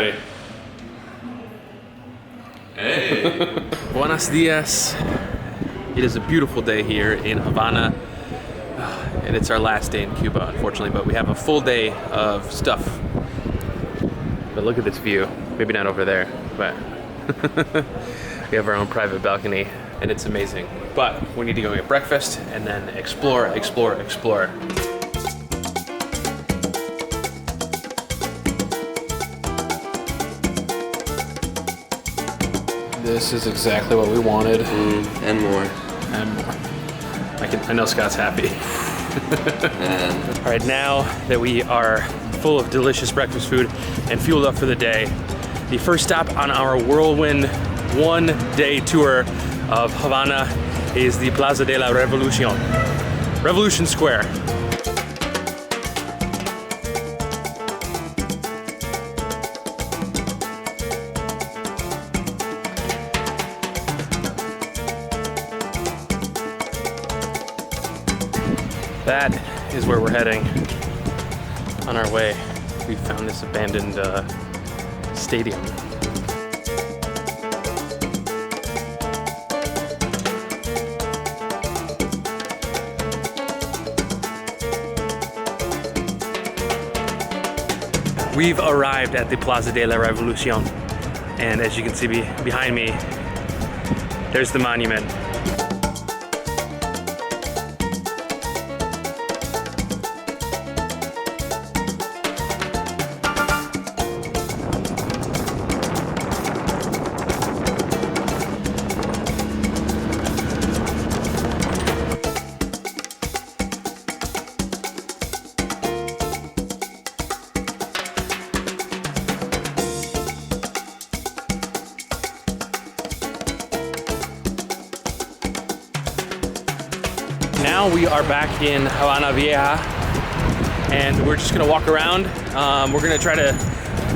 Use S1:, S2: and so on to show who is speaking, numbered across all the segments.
S1: ready. Hey! Buenos dias. It is a beautiful day here in Havana. And it's our last day in Cuba, unfortunately, but we have a full day of stuff. But look at this view. Maybe not over there, but we have our own private balcony, and it's amazing. But we need to go get breakfast and then explore, explore, explore. This is exactly what we wanted.
S2: And more.
S1: And more. I know Scott's happy. All right, now that we are full of delicious breakfast food and fueled up for the day, the first stop on our whirlwind one-day tour of Havana is the Plaza De La Revolucion, Revolution Square. That is where we're heading on our way. We found this abandoned stadium. We've arrived at the Plaza De La Revolucion, and as you can see behind me, there's the monument. Now we are back in Havana Vieja, and we're just gonna walk around. We're gonna try to,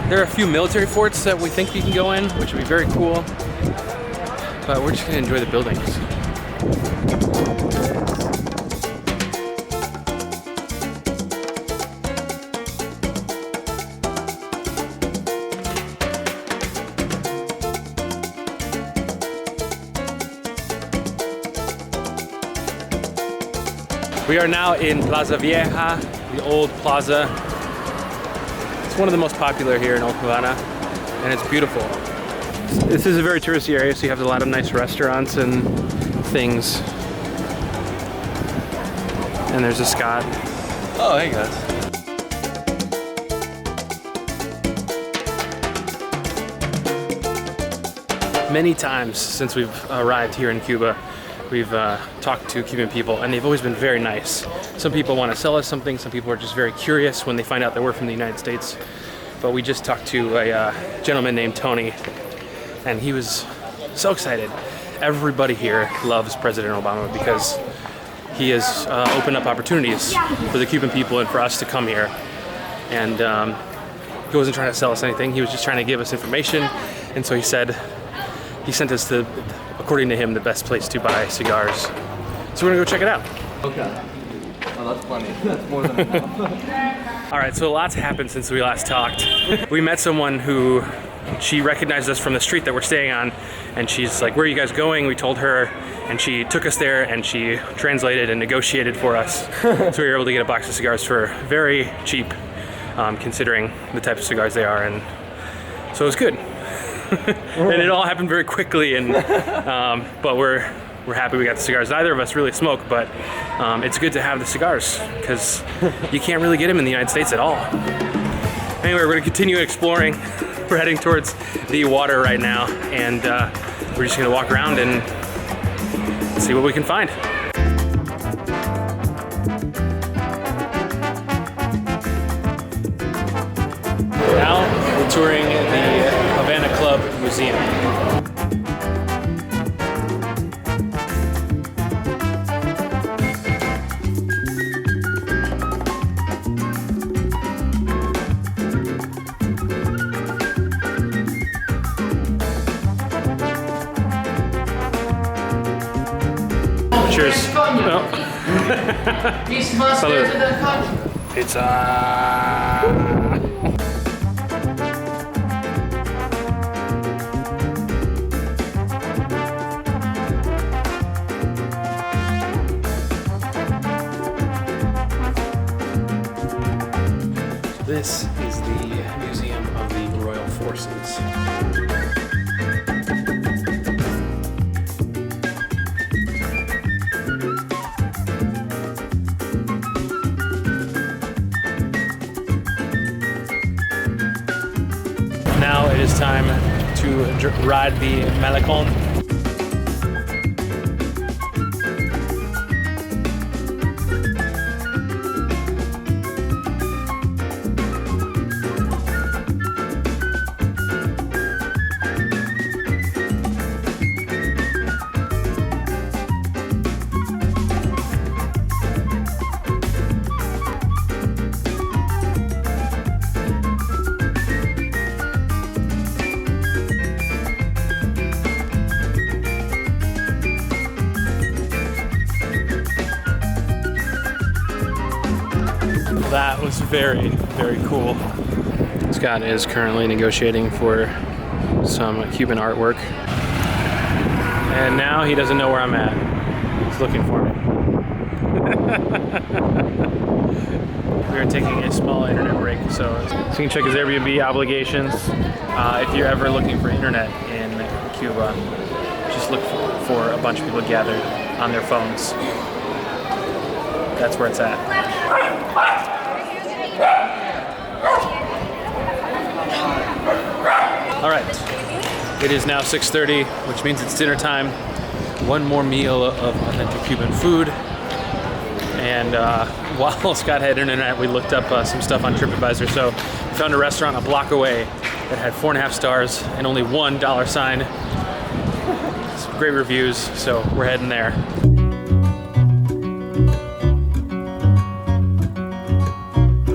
S1: there are a few military forts that we think we can go in, which would be very cool, but we're just gonna enjoy the buildings. We are now in Plaza Vieja, the old plaza. It's one of the most popular here in Old Havana, and it's beautiful. This is a very touristy area, so you have a lot of nice restaurants and things. And there's a Scott.
S2: Oh, hey guys.
S1: Many times since we've arrived here in Cuba, we've talked to Cuban people, and they've always been very nice. Some people want to sell us something, some people are just very curious when they find out that we're from the United States. But we just talked to a gentleman named Tony, and he was so excited. Everybody here loves President Obama because he has opened up opportunities for the Cuban people and for us to come here. And he wasn't trying to sell us anything, he was just trying to give us information. And so he said, he sent us to, according to him, the best place to buy cigars. So we're gonna go check it out.
S2: Okay. Oh, that's funny. That's more than enough.
S1: All right, so a lot's happened since we last talked. We met someone who, she recognized us from the street that we're staying on, and she's like, where are you guys going? We told her, and she took us there, and she translated and negotiated for us. So we were able to get a box of cigars for very cheap, considering the type of cigars they are, and so it was good. And it all happened very quickly, and but we're happy we got the cigars. Neither of us really smoke, but it's good to have the cigars because you can't really get them in the United States at all. Anyway, we're going to continue exploring. We're heading towards the water right now, and we're just going to walk around and see what we can find. Now we're touring the Havana Club Museum. Cheers. No. Salud. Pizza. This is the Museum of the Royal Forces. Now it is time to ride the Malecon. That was very, very cool. Scott is currently negotiating for some Cuban artwork. And now he doesn't know where I'm at. He's looking for me. We are taking a small internet break, so you can check his Airbnb obligations. If you're ever looking for internet in Cuba, just look for a bunch of people gathered on their phones. That's where it's at. All right, it is now 6:30, which means it's dinner time. One more meal of authentic Cuban food. And while Scott had internet, we looked up some stuff on TripAdvisor. So we found a restaurant a block away that had 4.5 stars and only $1 sign. Some great reviews, so we're heading there.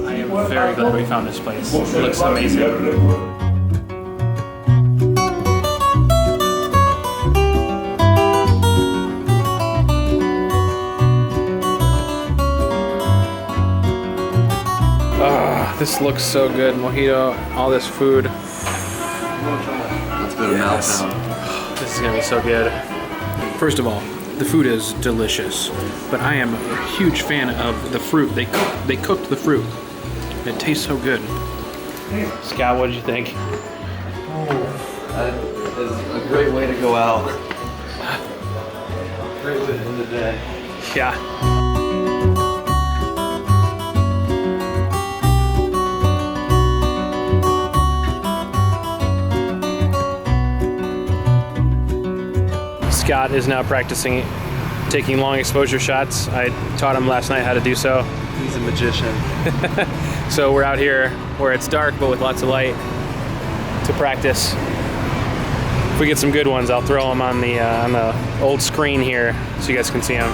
S1: I am very glad we found this place. It looks amazing. This looks so good. Mojito, all this food.
S2: Let's go to Malecon.
S1: This is gonna be so good.
S3: First of all, the food is delicious, but I am a huge fan of the fruit. They cooked the fruit. It tastes so good.
S1: Scott, what did you think?
S2: That is a great way to go out. Great way to end the day.
S1: Yeah. Scott is now practicing taking long exposure shots. I taught him last night how to do so.
S2: He's a magician.
S1: So we're out here where it's dark but with lots of light to practice. If we get some good ones, I'll throw them on the old screen here so you guys can see them.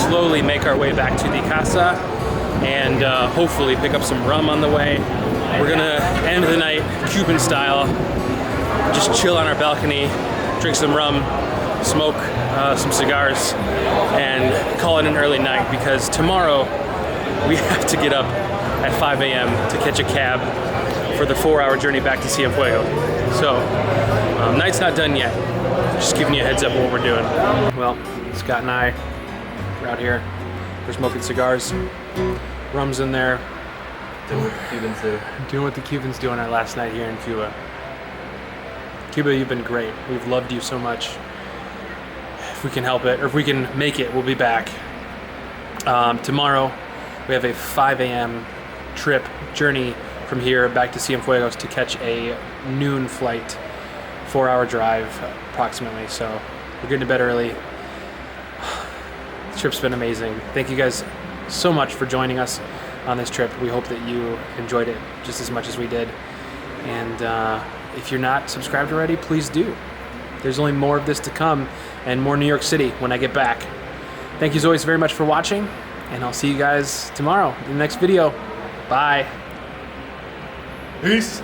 S1: Slowly make our way back to the casa and hopefully pick up some rum on the way. We're gonna end the night Cuban style, just chill on our balcony, drink some rum, smoke some cigars, and call it an early night because tomorrow we have to get up at 5 a.m. to catch a cab for the 4-hour journey back to Cienfuegos. So, night's not done yet. Just giving you a heads up of what we're doing. Well, Scott and I out here, we're smoking cigars. Rum's in there.
S2: Doing what the Cubans do.
S1: Doing what the Cubans do on our last night here in Cuba. Cuba, you've been great. We've loved you so much. If we can help it, or if we can make it, we'll be back. Tomorrow, we have a 5 a.m. journey from here back to Cienfuegos to catch a noon flight, 4-hour drive approximately. So we're getting to bed early. The trip's been amazing. Thank you guys so much for joining us on this trip. We hope that you enjoyed it just as much as we did. And if you're not subscribed already, please do. There's only more of this to come and more New York City when I get back. Thank you as always very much for watching, and I'll see you guys tomorrow in the next video. Bye. Peace.